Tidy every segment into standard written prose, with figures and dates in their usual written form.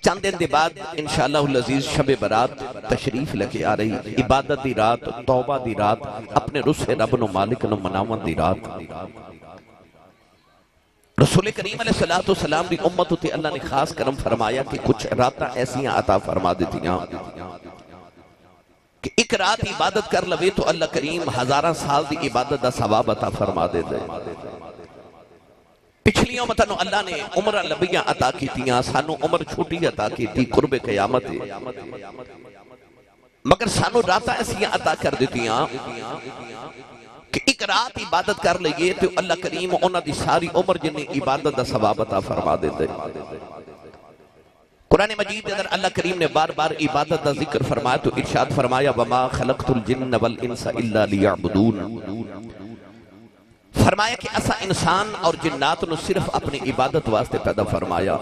چند دن دے بعد انشاءاللہ العزیز شب برات تشریف لگے آ رہی، عبادت دی رات، توبہ دی رات، اپنے رس رب نو مالک نو مناون دی رات۔ رسول کریم علیہ السلام دی امت تے اللہ نے خاص کرم فرمایا کہ کچھ راتاں ایسیاں عطا فرما دیتیاں کہ ایک رات عبادت کر لوے تو اللہ کریم ہزاراں سال دی عبادت دا ثواب عطا فرما دے دے۔ پچھلی امتوں اللہ نے عمرہ لبیاں عطا کیتیاں، سانو عمر چھوٹی عطا کیتی قرب قیامت، مگر سانو راتاں ایسیاں عطا کر دیتیاں کہ ایک رات عبادت کر لئیے تو اللہ کریم انہاں دی ساری عمر جنہیں عبادت دا ثواب عطا فرما دیتے۔ قرآن مجید اندر اللہ کریم نے بار بار عبادت دا ذکر فرمایا تو ارشاد فرمایا وَمَا خَلَقْتُ الْجِنَّ وَالْإِنسَ إِلَّا لِيَعْبُدُونَ، فرمایا کہ ایسا انسان اور جنات نے صرف اپنی عبادت واسطے پیدا فرمایا۔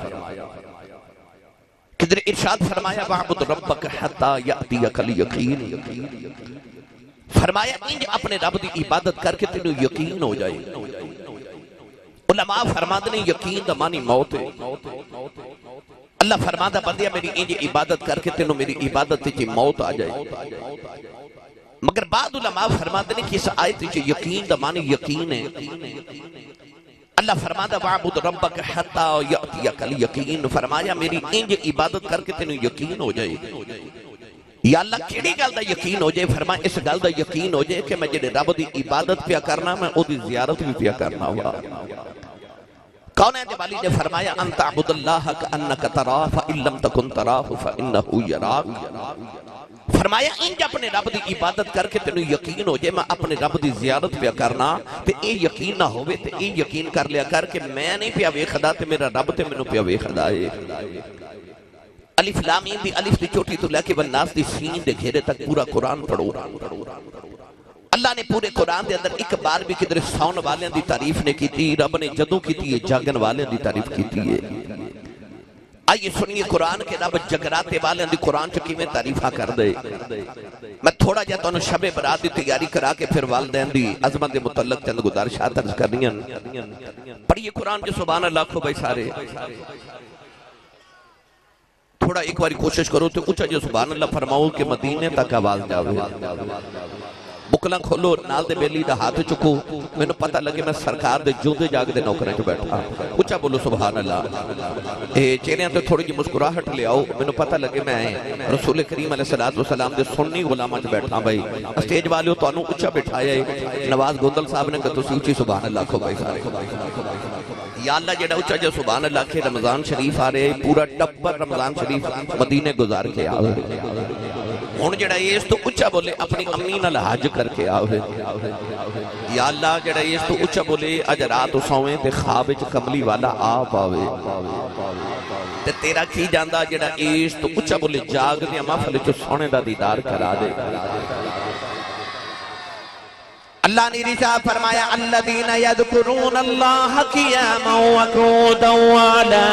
کدھر ارشاد فرمایا وَعْبُدْ رَبَّكَ حَتَّى يَأْتِيَكَ الْيَقِينُ، فرمایا انج اپنے رب دی عبادت کر کے تینوں یقین ہو جائے۔ علماء فرماتے ہیں یقین دا معنی موت ہے۔ اللہ فرماتا بندیا میری انج عبادت کر کے تینوں میری عبادت تے موت آ جائے، مگر بعض علماء فرماتے ہیں کہ اس آیت تے یقین دا معنی یقین ہے۔ اللہ فرماتا وَعْبُدْ رَبَّكَ حَتَّى يَأْتِيَكَ الْيَقِينُ، فرمایا میری انج عبادت کر کے تینوں یقین ہو جائے۔ یا اللہ کیڑی گل دا یقین ہو جائے؟ فرمایا اس گل دا یقین ہو جائے کہ میں جڑے رب دی عبادت پیا کرنا میں او دی زیارت بھی پیا کرنا ہوا۔ کون ہے جبالی نے فرمایا ان تعبد اللہ کأنک تراہ فإن لم تکن تراہ فإنہ یراک، فرمایا انج اپنے رب دی عبادت کر کے تینوں یقین ہو جائے میں اپنے رب دی زیارت پیا کرنا تے اے یقین نہ ہوئے تے اے یقین کر لیا کر کہ میں نہیں پیا ویکھدا تے میرا رب تے مینوں پیا ویکھدا ہے۔ الف لام میم دی الف دی چوٹی تو لے کے والناس دی سین دے گھیرے تک پورا قرآن پڑھو۔ اللہ نے پورے قرآن دے اندر ایک بار بھی کدھر سون والیاں دی تعریف نے کی تھی، رب نے جدوں کی تھی جاگن والیاں دی تعریف کی تھی۔ آئیے سنیے قرآن کے رب جگراتے والیاں دی قرآن چکی میں تعریفہ کر دے۔ میں تھوڑا جاتا انہوں شب برات دی تیاری کرا کے پھر والدین دی عظمت دے متعلق چند گزارشات عرض کرنی ہیں۔ پڑھیے قرآن جو سبحان اللہ کو بھائی سارے تھوڑا ایک باری کوشش کرو تو اچھا جو سبحان اللہ فرماؤ کہ مدینے تک آواز جاوے۔ بکلاں کھولو نال دے بیلی دا ہاتھ چکو، میں نے پتہ لگے میں سرکار دے جودے جاگ دے نوکریں جو بیٹھا۔ اچھا بولو سبحان اللہ۔ چہریاں تو تھوڑی جی مسکراہٹ لے آؤ، میں نے پتہ لگے میں رسول کریم علیہ السلام دے سنی غلامہ جو بیٹھا بھائی۔ اسٹیج والیوں تو انہوں اچھا بیٹھایا ہے، نواز گوندل صاحب نے کہا تو سوچی سبحان اللہ کو بھائی سارے۔ یا اللہ جڑا اچھا جو سبحان اللہ کے رمضان شریف آ رہے پورا ٹبر رمضان شریف مدینے گزار کے آوے، ہون جڑا اس تو اچھا بولے اپنی امی نال حج کر کے آوے۔ یا اللہ جڑا اس تو اچھا بولے اج رات سویں تے خواب وچ کملی والا آپ آوے تے تیرا کی جاندا جڑا اس تو اچھا بولے جاگ دے محفل وچ سونے دا دیدار کرا دے۔ اللہ نے ارشاد فرمایا الذین یذکرون اللہ قیاما وقعودا وعلی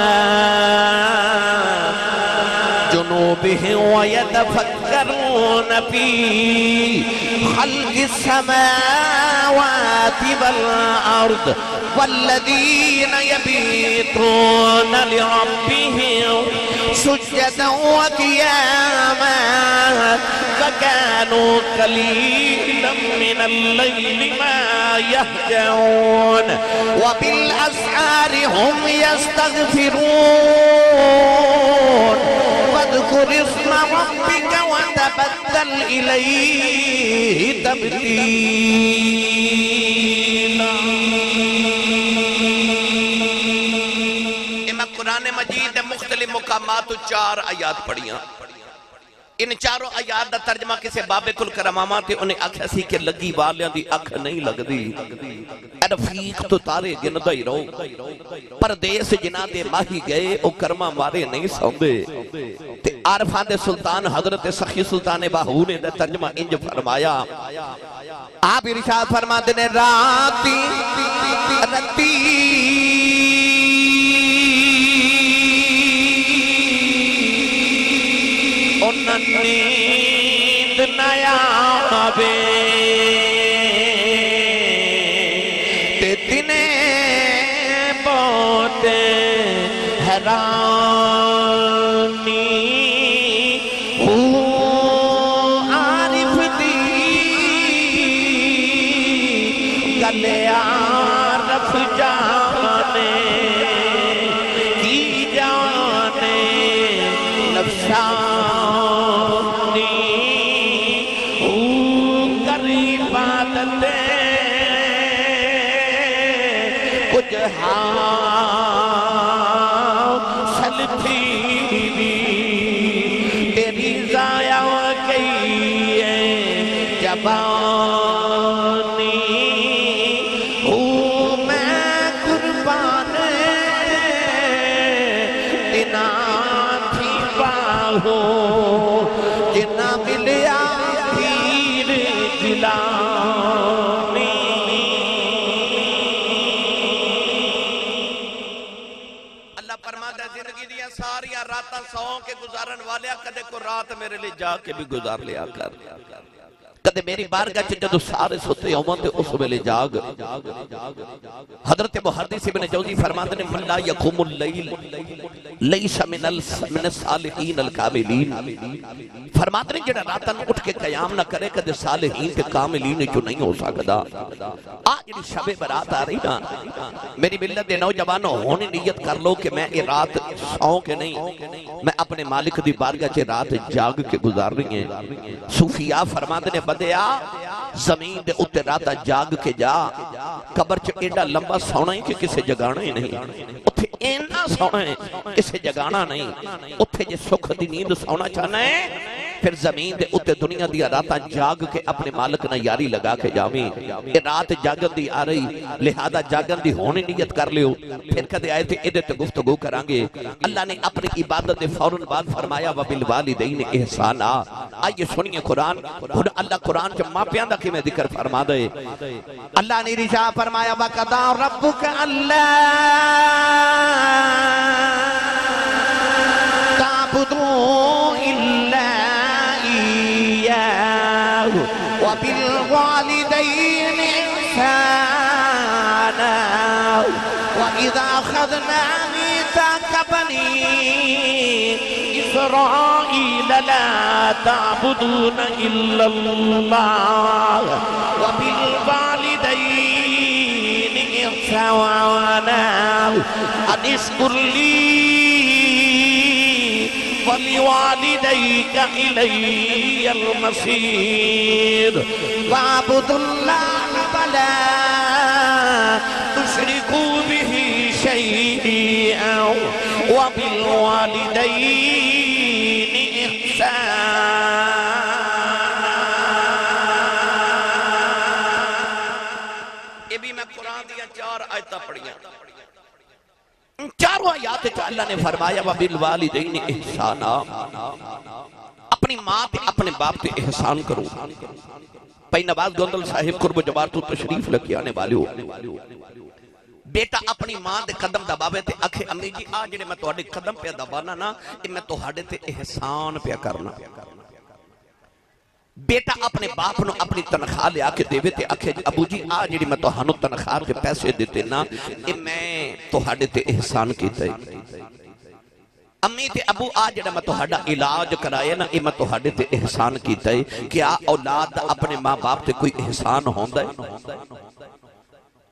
جنوبہم ویتفکرون فی خلق السماوات والارض والذین یبیتون لربہم سجدا وقیاما وَكَانُوا قَلِيلًا مِّنَ اللَّيْلِ مَا يَهْجَعُونَ وَبِالْأَسْحَارِ هُمْ يَسْتَغْفِرُونَ وَاذْكُرِ اسْمَ رَبِّكَ وَتَبَتَّلْ إِلَيْهِ تَبْتِيلًا۔ میں قرآن مجید مختلف مقامات 4 آیات پڑھیاں۔ ان چاروں آیات دا ترجمہ کسے بابے کل کرماما تے انہیں آکھا سی کہ لگی والیاں دی اکھ نہیں لگ دی، اے رفیق تو تارے گندہ ہی رو، پردیس جنہ دے ماہی گئے او کرما مارے نہیں سوندے۔ تے عارفان دے سلطان حضرت سخی سلطان باہو نے دے ترجمہ انج فرمایا، آپ ارشاد فرما دینے راتی رتی نیند نیا بے تے تینے بہت حیران بلیا رف جانے کی جانے نفسانی او کری عبادت کچھ حاصل تھی تیری ضائع گئی ہے جبانی ہوں میں قربان تنا تھی باہو جنا ملیا پیر جلانی اللہ فرماتا ہے زندگی دیا ساری راتاں سو کے گزارن والے کدے کو رات میرے لئے جا کے بھی گزار لیا کر کدے میری بارگاہ چ جدو سارے سوتے ہومن تے اس ویلے جاگ حضرت محدث ابن جوزی فرماتے ہیں من لا یقوم اللیل لیس من الصالحین الکاملین فرماتے ہیں جڑا راتاں اٹھ کے قیام نہ کرے کدے صالحین تے کاملین جو نہیں ہو سکدا آج شب برات آ رہی نا میری ملت دے نوجوانوں ہونے نیت کر لو کہ میں یہ رات سو کے نہیں میں اپنے مالک دی بارگاہ چ رات جاگ کے گزار رہی ہیں صوفیاء فرماتے ہیں بندیا زمین دے اتے راتا جاگ کے جا قبر چ ایڈا لمبا سونا ہی کہ کسے جگانا ہی نہیں اتھے اینا سونا ہے کسے جگانا نہیں اتھے جے سکھ دی نیند سونا چاہنا ہے پھر زمین دے اتے دنیا دیا راتا جاگ کے اپنے مالک نہ یاری لگا کے جاویں یہ رات جاگن دی آ رہی لہذا جاگن دی ہونے نیت کر لیو پھر کدے آئے تھے ادھے تے گفتگو کرانگے اللہ نے اپنی عبادت دے فوراً بعد فرمایا وَبِالْوَالِدَيْنِ احسانا آئیے سنیے قرآن اللہ قرآن جب ماں پیاندہ کی میں ذکر فرما دے اللہ نے رجا فرمایا وَقَضَى رَبُّكَ أَلَّا تَعْبُدُوا إِلَّا إِيَّاهُ وَبِالْوَالِدَيْنِ إِحْسَانًا وَإِذَا أَخَذْنَا مِيثَاقَ بَنِي إِسْرَائِيلَ لَا تَعْبُدُونَ إِلَّا اللَّهَ وَبِالْوَالِدَيْنِ إِحْسَانًا أَنِ اشْكُرْ لِي وَلِوَالِدَيْكَ إِلَيَّ الْمَصِيرُ وَاعْبُدُوا اللَّهَ وَلَا تُشْرِكُوا بِهِ شَيْئًا وَبِالْوَالِدَيْنِ إِحْسَانًا یہ بھی میں قرآن دیا 4 آیتیں پڑھیاں چاروں آیات اللہ نے فرمایا وَبِالْوَالِدَيْنِ احسانا اپنی ماں تے اپنے باپ تے احسان کرو پئی نواز گوندل صاحب قرب جوار تو تشریف لکی آنے والے ہو بیٹا اپنی ماں دے قدم دباوے تے اکھے امی جی آج جڑے میں تہاڈے قدم پہ دبانا نا کہ میں تہاڈے تے احسان پہ کرنا بیٹا اپنے باپ نو اپنی تنخواہ لے آکے دے تے اکھے ابو جی آج جڑی میں تہانو تنخواہ کے پیسے دیتے نا کہ میں تہاڈے تے احسان کیتا ہے امی تے ابو آج جڑا میں تہاڈا علاج کرائے نا یہ میں تہاڈے تے احسان کیتا ہے کیا اولاد اپنے ماں باپ تے کوئی احسان ہوندا ہے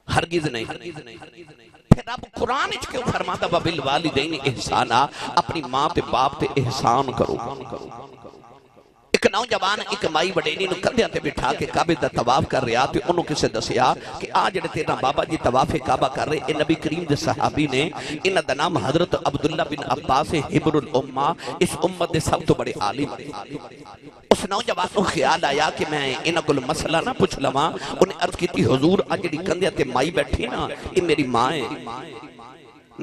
ہرگز نہیں پھر اب قرآن اچھ کیوں فرماتا وَبِالْوَالِدَيْنِ احسانا اپنی ماں تے باپ تے احسان کرو ایک نوجوان ایک مائی وڈیری نو کندھیاں تے بٹھا کے کعبے دا طواف کر رہا تے انہوں کسے دسیا کہ آج جڑے تیرا بابا جی طواف کعبہ کر رہے اے نبی کریم دے صحابی نے انہاں دا نام حضرت عبداللہ بن عباس حبر الامہ اس امت دے سب تو بڑے عالم اس نوجوان کو خیال آیا کہ میں انہاں کو مسئلہ نہ پوچھ لواں انہیں عرض کی تھی حضور آج جڑی کندھیاں تے مائی بیٹھی نا یہ میری ماں ہے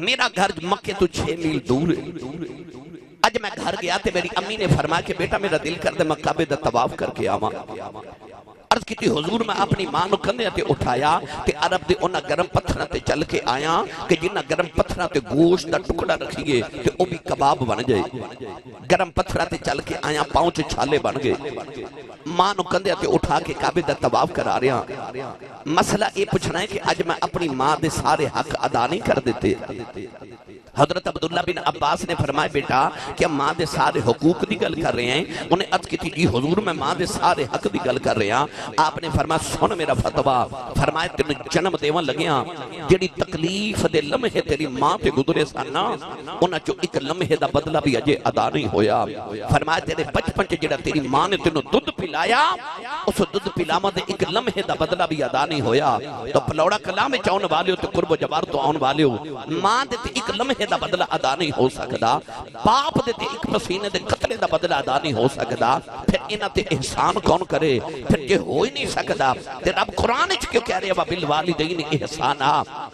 میرا گھر مکے تو 6 میل دور ہے آج میں گھر گیا تے میری امی نے فرمایا کہ بیٹا میرا دل کر دے میں کعبے دا طواف کر کے آواں عرض کی تھی حضور میں اپنی ماں نو کندھے تے اٹھایا تے عرب دے انہاں گرم پتھراں تے چل کے آیا کہ جنہاں گرم پتھراں تے گوشت دا ٹکڑا رکھیے تے او بھی کباب بن جائے گرم پتھراں تے چل کے آیا پاؤں چ چھالے بن گئے ماں نو کندھے تے اٹھا کے کعبے دا طواف کرا رہا مسئلہ یہ پوچھنا ہے کہ اج میں اپنی ماں دے سارے حق ادا نہیں کر دیتے حضرت عبداللہ بن عباس نے فرمایا بیٹا کہ ماں دے سارے حقوق دی گل کر رہے ہیں. انہیں عرض کی تھی جی حضور میں ماں دے سارے حق دی گل کر رہے ہیں. آپ نے فرمایا سن میرا فتویٰ. فرمایا تینوں جنم دیوان لگیاں جیڑی تکلیف دے لمحے تیری ماں تے گزرے سن انہاں چوں ایک لمحے دا بدلہ بھی اجے ادا نہیں ہویا. فرمایا تیرے بچپن چ جڑا تیری ماں نے تینوں دودھ پلایا اس دودھ پلاواں دے ایک لمحے دا بدلہ بھی ادا نہیں ہویا. تو پلوڑا کلام وچ آن والے تے قرب و جوار تو آن والے ماں دے تے ایک لمحے دا بدلہ ادا نہیں ہو سکدا. باپ دے تے ایک پسینے دے قطرے دا بدلہ ادا نہیں ہو سکدا. پھر انہاں تے احسان کون کرے؟ پھر یہ ہو ہی نہیں سکدا. تے رب قرآن وچ کیوں کہہ رہے وبالوالدین احسانا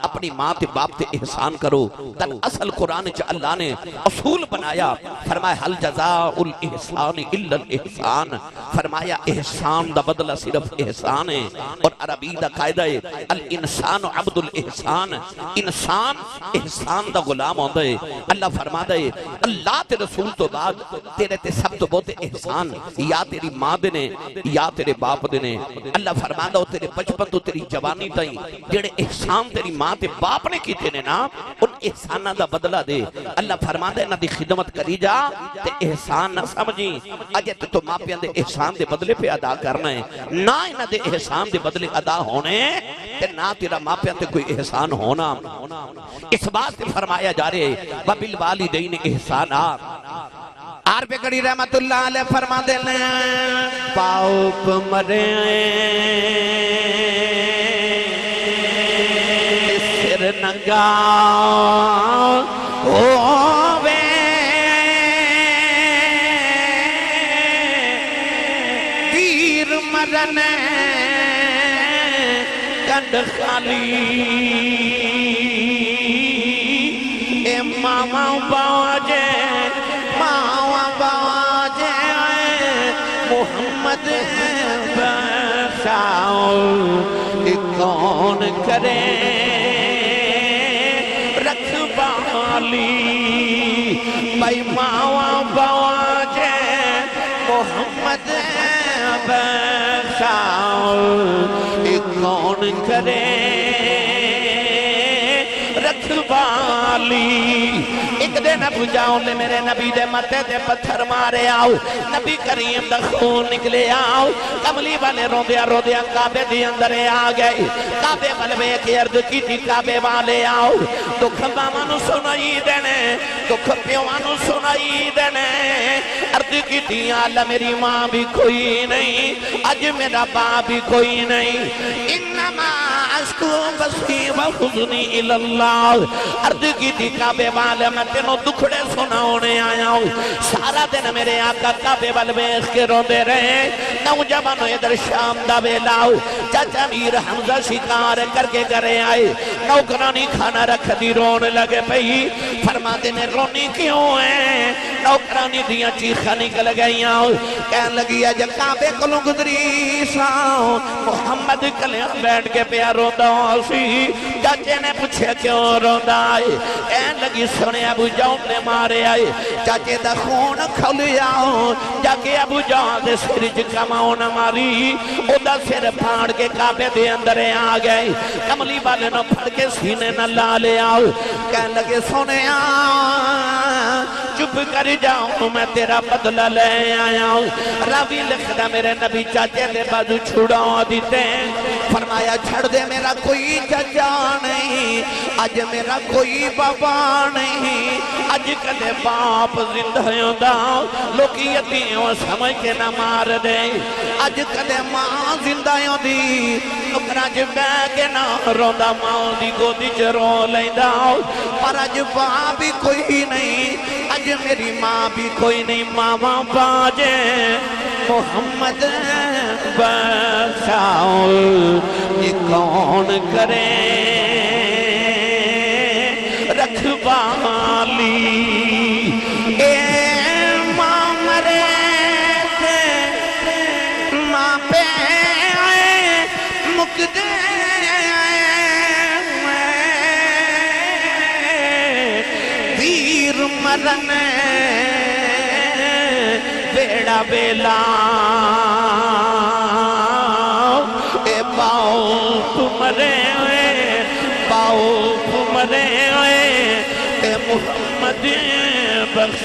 اپنی ماں تے باپ تے احسان کرو. تن اصل قرآن وچ اللہ نے اصول بنایا. فرمایا حل جزاء الاحسان الا الاحسان. فرمایا احسان دا بدلہ صرف احسان ہے. اور عربی دا قاعدہ ہے الانسان عبد الاحسان. انسان احسان دا غلام ہوتا ہے. اللہ فرماتا ہے اللہ تے رسول تو بعد تیرے تے سب تو بہت احسان یا تیری ماں دے نے یا تیرے باپ دے نے. اللہ فرماتا ہے تیرے بچپن تو تیری جوانی تائیں جڑے احسان تیری ماں تے باپ نے کیتے نے نا ان احسانہ دا بدلہ دے. اللہ فرماتا ہے انہاں دی خدمت کری جا تے احسان نہ سمجھی اجے تو ماں پیاں دے احسان دے بدلے پہ ادا کرنا ہے. نہ انہاں دے احسان دے بدلے ادا ہونے تے نہ تیرا ماں پیاں تے کوئی احسان ہونا. اس بات سے فرمایا جا رہے وبالوالدین احسانا. عرب کڑی رحمت اللہ علیہ فرما دے لیں پاؤپ مرے سر نگا ہووے پیر مرن کنڈ خالی اے ماما باجے محمد بساؤ کون کرے رکھوالی بھائی ماوا باجے محمد بساؤ کون کرے رکھوالی. ایک دن ابو جاؤں لے میرے نبی دے متے دے پتھر مارے آؤ. نبی کریم دا خون نکلے آؤ. کملی والے رو دیا کعبے دی اندرے آ گئے. کعبے والے کی عرض کی تھی کعبے والے آؤ. دکھ مامانو سنائی دینے دکھ پیوانو سنائی دینے. عرض کی تھی آلہ میری ماں بھی کوئی نہیں اج میرا باپ بھی کوئی نہیں. انما اشکو بسی و حزنی الاللہ. عرض کی تھی کعبے والے میں تینوں دکھڑے سناؤنے آیا ہوں. سارا دن میرے آقا کعبے والے بیخ کے رو دے رہے. نوجوانو ادھر شام دا بیلاؤ. چاچا میر حمزہ شکار کر کے کرے آئے. نوکرانی کھانا رکھ دی رون لگے پئی. فرما دینے رونی کیوں ہے؟ نوکرانی دیا چیخہ نکل گئیاں. کہن لگی ہے جب کعبے کلوں گدری ساؤں محمد کلیاں بیٹھ کے پیا روندہ سی. چاچے نے پوچھے کیوں روندہ آئے؟ کہن لگی سنے ابو جاؤں نے مارے آئے. چاچے دا خون کھولیا جا کے ابو جاؤں دے سرج کماؤں نہ ماری. او دا سر پھاڑ کے کعبے دے اندرے آ گئے. کملی والے نہ پھڑ کے سینے نہ لالے آؤ. کہن لگے سنے چپ کر جاؤں میں تیرا بدلہ لے آیا ہوں. راوی لکھدا میرے نبی چاچے دے بازو چھڑا دیتے. فرمایا چھڑ دے میرا کوئی چچا نہیں اج میرا کوئی بابا نہیں. اج کدے باپ زندہ ہوندا لوکی یتیوں سمجھ کے نہ مار دے. اج کدے ماں زندہ ہوندی نکراں چ بیٹھ کے نہ روندا ماں دی گودی چ رو لیندا. پر اج باپ بھی کوئی نہیں اج میری ماں بھی کوئی نہیں. ماما باجے محمد بساؤ یہ کون کرے رکھوالی. اے ماں مرے تھے ماں پہ مقدے ویر مرن بیڑا بیلا. اے باؤ مرے ہوئے اے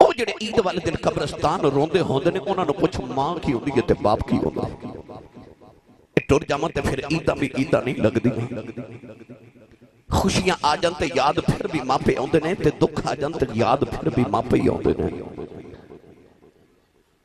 ਉਹ ਜਿਹੜੇ ਈਦ ਵਾਲੇ ਦਿਨ ਕਬਰਸਤਾਨ ਰੋਂਦੇ ਹੁੰਦੇ ਨੇ, ਉਹਨਾਂ ਨੂੰ ਪੁੱਛ ਮਾਂ ਕੀ ਹੁੰਦੀ ਹੈ ਤੇ ਬਾਪ ਕੀ ਹੁੰਦਾ। ਇਹ ਟੁਰ ਜਾਵਾਂ ਤੇ ਫਿਰ ਈਦਾਂ ਵੀ ਈਦਾਂ ਨਹੀਂ ਲੱਗਦੀ। ਖੁਸ਼ੀਆਂ ਆ ਜਾਣ ਤੇ ਯਾਦ ਫਿਰ ਵੀ ਮਾਪੇ ਆਉਂਦੇ ਨੇ, ਤੇ ਦੁੱਖ ਆ ਜਾਣ ਤੇ ਯਾਦ ਫਿਰ ਵੀ ਮਾਪੇ ਹੀ ਆਉਂਦੇ ਨੇ।